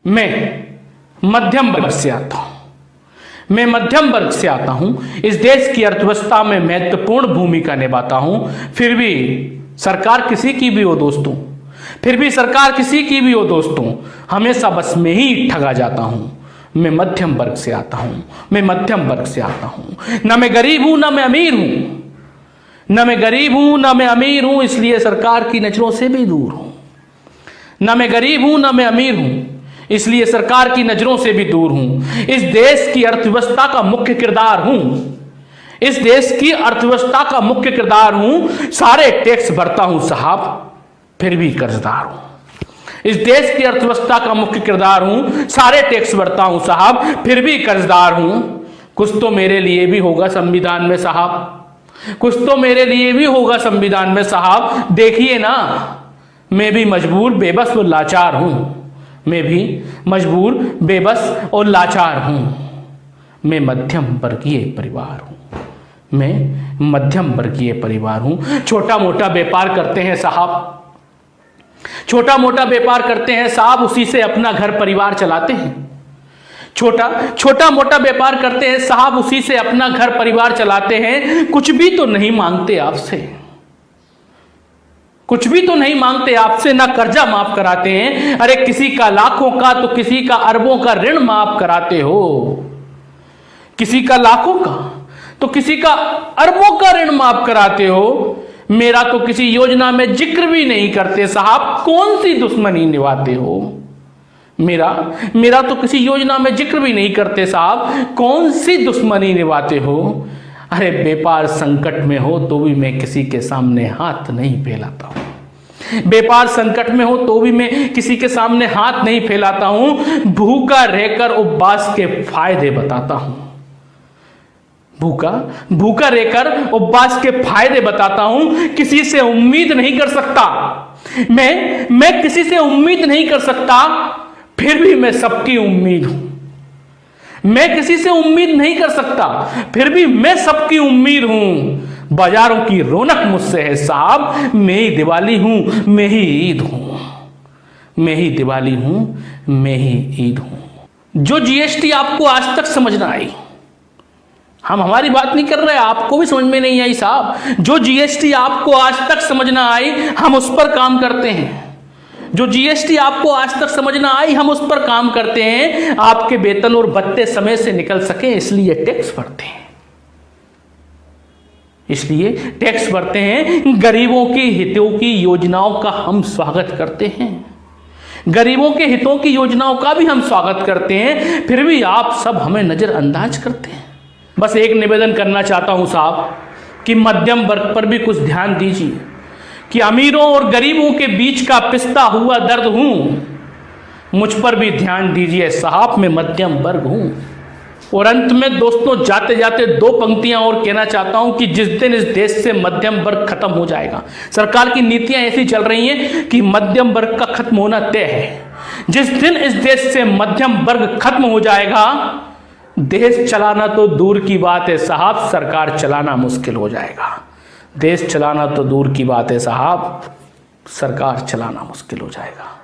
मैं मध्यम वर्ग से आता हूं। मैं मध्यम वर्ग से आता हूं। इस देश की अर्थव्यवस्था में महत्वपूर्ण भूमिका निभाता हूं। फिर भी सरकार किसी की भी हो दोस्तों, हमेशा बस में ही ठगा जाता हूं। मैं मध्यम वर्ग से आता हूं। ना मैं गरीब हूं ना मैं अमीर हूं, इसलिए सरकार की नजरों से भी दूर हूं। ना मैं गरीब हूं ना मैं अमीर हूं, इसलिए सरकार की नजरों से भी दूर हूं। इस देश की अर्थव्यवस्था का मुख्य किरदार हूं। सारे टैक्स भरता हूं साहब, फिर भी कर्जदार हूं। इस देश की अर्थव्यवस्था का मुख्य किरदार हूं। सारे टैक्स भरता हूं साहब, फिर भी कर्जदार हूं। कुछ तो मेरे लिए भी होगा संविधान में साहब, देखिए ना, मैं भी मजबूर, बेबस और लाचार हूं। मैं मध्यम वर्गीय परिवार हूं। छोटा मोटा व्यापार करते हैं साहब, उसी से अपना घर परिवार चलाते हैं। छोटा मोटा व्यापार करते हैं साहब, उसी से अपना घर परिवार चलाते हैं। कुछ भी तो नहीं मांगते आपसे, ना कर्जा माफ कराते हैं। अरे किसी का लाखों का तो किसी का अरबों का ऋण माफ कराते हो। मेरा तो किसी योजना में जिक्र भी नहीं करते साहब, कौन सी दुश्मनी निभाते हो। मेरा तो किसी योजना में जिक्र भी नहीं करते साहब, कौन सी दुश्मनी निभाते हो। अरे व्यापार संकट में हो तो भी मैं किसी के सामने हाथ नहीं फैलाता हूं। भूखा रहकर उपवास के फायदे बताता हूं। किसी से उम्मीद नहीं कर सकता, मैं किसी से उम्मीद नहीं कर सकता, फिर भी मैं सबकी उम्मीद हूं। बाजारों की रौनक मुझसे है साहब, मैं ही दिवाली हूं, मैं ही ईद हूं। जो जीएसटी आपको आज तक समझ ना आई, हम हमारी बात नहीं कर रहे, आपको भी समझ में नहीं आई साहब। जो जीएसटी आपको आज तक समझ ना आई, हम उस पर काम करते हैं। आपके वेतन और भत्ते समय से निकल सके, इसलिए टैक्स भरते हैं। गरीबों के हितों की योजनाओं का हम स्वागत करते हैं। फिर भी आप सब हमें नजरअंदाज करते हैं। बस एक निवेदन करना चाहता हूं साहब कि मध्यम वर्ग पर भी कुछ ध्यान दीजिए कि अमीरों और गरीबों के बीच का पिसता हुआ दर्द हूं। मुझ पर भी ध्यान दीजिए साहब, मैं मध्यम वर्ग हूं। और अंत में दोस्तों, जाते जाते दो पंक्तियां और कहना चाहता हूं कि जिस दिन इस देश से मध्यम वर्ग खत्म हो जाएगा, सरकार की नीतियां ऐसी चल रही हैं कि मध्यम वर्ग का खत्म होना तय है। जिस दिन इस देश से मध्यम वर्ग खत्म हो जाएगा, देश चलाना तो दूर की बात है साहब, सरकार चलाना मुश्किल हो जाएगा।